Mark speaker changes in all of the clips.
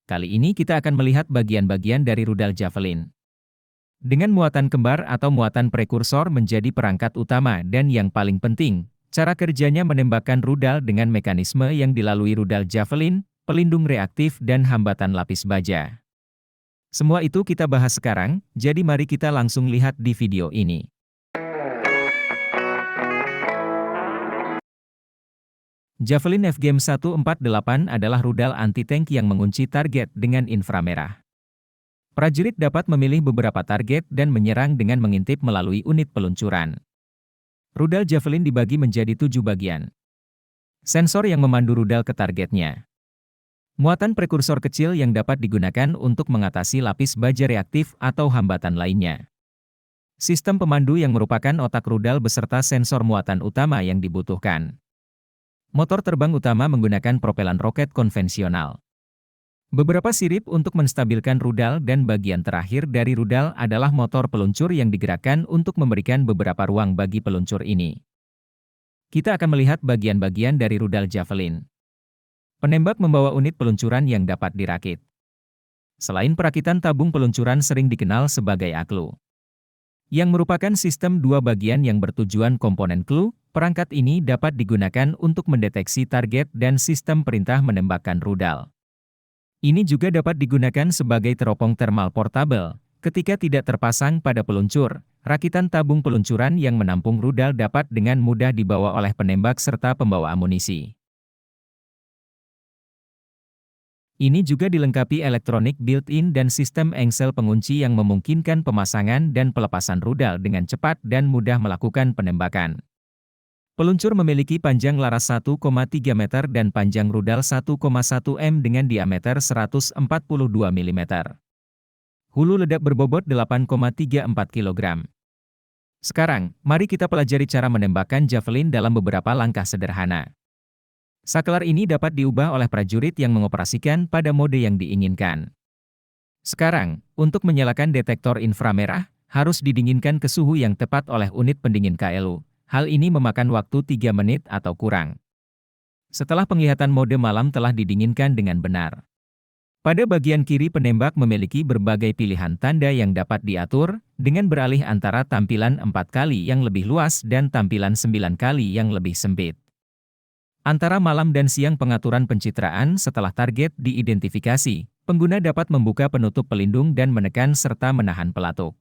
Speaker 1: Kali ini kita akan melihat bagian-bagian dari rudal Javelin. Dengan muatan kembar atau muatan prekursor menjadi perangkat utama dan yang paling penting, cara kerjanya menembakkan rudal dengan mekanisme yang dilalui rudal Javelin, pelindung reaktif dan hambatan lapis baja. Semua itu kita bahas sekarang, jadi mari kita langsung lihat di video ini. Javelin FGM 148 adalah rudal anti-tank yang mengunci target dengan inframerah. Prajurit dapat memilih beberapa target dan menyerang dengan mengintip melalui unit peluncuran. Rudal Javelin dibagi menjadi 7 bagian. Sensor yang memandu rudal ke targetnya. Muatan prekursor kecil yang dapat digunakan untuk mengatasi lapis baja reaktif atau hambatan lainnya. Sistem pemandu yang merupakan otak rudal beserta sensor muatan utama yang dibutuhkan. Motor terbang utama menggunakan propelan roket konvensional. Beberapa sirip untuk menstabilkan rudal dan bagian terakhir dari rudal adalah motor peluncur yang digerakkan untuk memberikan beberapa ruang bagi peluncur ini. Kita akan melihat bagian-bagian dari rudal Javelin. Penembak membawa unit peluncuran yang dapat dirakit. Selain perakitan tabung peluncuran sering dikenal sebagai ACLU, yang merupakan sistem dua bagian yang bertujuan komponen CLU, perangkat ini dapat digunakan untuk mendeteksi target dan sistem perintah menembakkan rudal. Ini juga dapat digunakan sebagai teropong thermal portable. Ketika tidak terpasang pada peluncur, rakitan tabung peluncuran yang menampung rudal dapat dengan mudah dibawa oleh penembak serta pembawa amunisi. Ini juga dilengkapi elektronik built-in dan sistem engsel pengunci yang memungkinkan pemasangan dan pelepasan rudal dengan cepat dan mudah melakukan penembakan. Peluncur memiliki panjang laras 1,3 meter dan panjang rudal 1,1 m dengan diameter 142 mm. Hulu ledak berbobot 8,34 kg. Sekarang, mari kita pelajari cara menembakkan Javelin dalam beberapa langkah sederhana. Saklar ini dapat diubah oleh prajurit yang mengoperasikan pada mode yang diinginkan. Sekarang, untuk menyalakan detektor inframerah, harus didinginkan ke suhu yang tepat oleh unit pendingin KLU. Hal ini memakan waktu 3 menit atau kurang. Setelah penglihatan mode malam telah didinginkan dengan benar. Pada bagian kiri penembak memiliki berbagai pilihan tanda yang dapat diatur, dengan beralih antara tampilan 4 kali yang lebih luas dan tampilan 9 kali yang lebih sempit. Antara malam dan siang pengaturan pencitraan setelah target diidentifikasi, pengguna dapat membuka penutup pelindung dan menekan serta menahan pelatuk.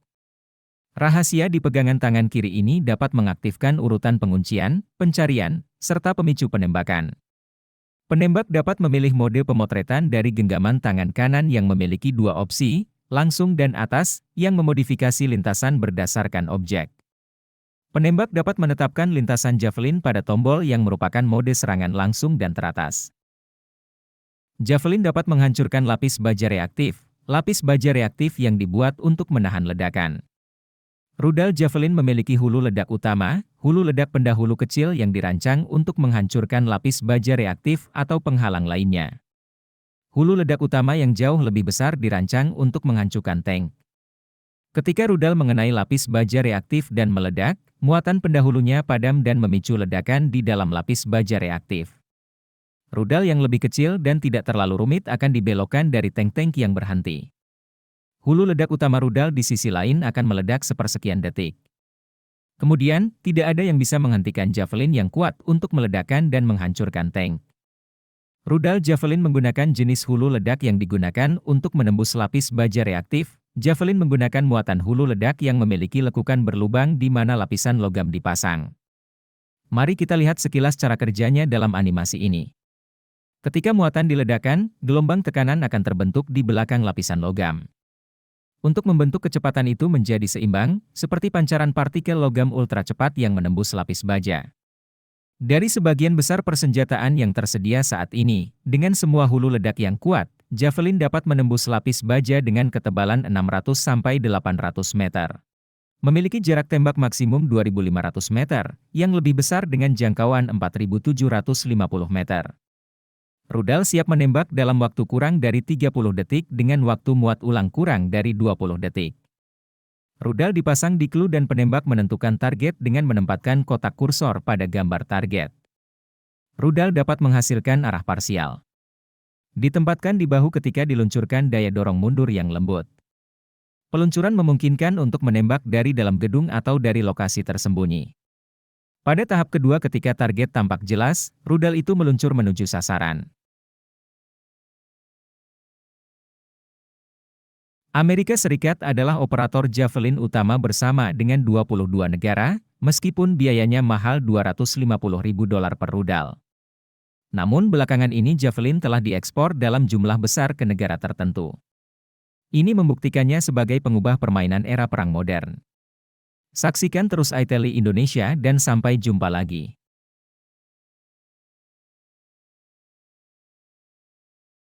Speaker 1: Rahasia di pegangan tangan kiri ini dapat mengaktifkan urutan penguncian, pencarian, serta pemicu penembakan. Penembak dapat memilih mode pemotretan dari genggaman tangan kanan yang memiliki dua opsi, langsung dan atas, yang memodifikasi lintasan berdasarkan objek. Penembak dapat menetapkan lintasan Javelin pada tombol yang merupakan mode serangan langsung dan teratas. Javelin dapat menghancurkan lapis baja reaktif yang dibuat untuk menahan ledakan. Rudal Javelin memiliki hulu ledak utama, hulu ledak pendahulu kecil yang dirancang untuk menghancurkan lapis baja reaktif atau penghalang lainnya. Hulu ledak utama yang jauh lebih besar dirancang untuk menghancurkan tank. Ketika rudal mengenai lapis baja reaktif dan meledak, muatan pendahulunya padam dan memicu ledakan di dalam lapis baja reaktif. Rudal yang lebih kecil dan tidak terlalu rumit akan dibelokkan dari tank-tank yang berhenti. Hulu ledak utama rudal di sisi lain akan meledak sepersekian detik. Kemudian, tidak ada yang bisa menghentikan Javelin yang kuat untuk meledakkan dan menghancurkan tank. Rudal Javelin menggunakan jenis hulu ledak yang digunakan untuk menembus lapis baja reaktif. Javelin menggunakan muatan hulu ledak yang memiliki lekukan berlubang di mana lapisan logam dipasang. Mari kita lihat sekilas cara kerjanya dalam animasi ini. Ketika muatan diledakkan, gelombang tekanan akan terbentuk di belakang lapisan logam. Untuk membentuk kecepatan itu menjadi seimbang, seperti pancaran partikel logam ultra cepat yang menembus lapis baja. Dari sebagian besar persenjataan yang tersedia saat ini, dengan semua hulu ledak yang kuat, Javelin dapat menembus lapis baja dengan ketebalan 600 sampai 800 meter. Memiliki jarak tembak maksimum 2.500 meter, yang lebih besar dengan jangkauan 4.750 meter. Rudal siap menembak dalam waktu kurang dari 30 detik dengan waktu muat ulang kurang dari 20 detik. Rudal dipasang di CLU dan penembak menentukan target dengan menempatkan kotak kursor pada gambar target. Rudal dapat menghasilkan arah parsial. Ditempatkan di bahu ketika diluncurkan daya dorong mundur yang lembut. Peluncuran memungkinkan untuk menembak dari dalam gedung atau dari lokasi tersembunyi. Pada tahap kedua ketika target tampak jelas, rudal itu meluncur menuju sasaran. Amerika Serikat adalah operator Javelin utama bersama dengan 22 negara, meskipun biayanya mahal $250.000 per rudal. Namun belakangan ini Javelin telah diekspor dalam jumlah besar ke negara tertentu. Ini membuktikannya sebagai pengubah permainan era perang modern. Saksikan terus iTeli Indonesia dan sampai jumpa lagi.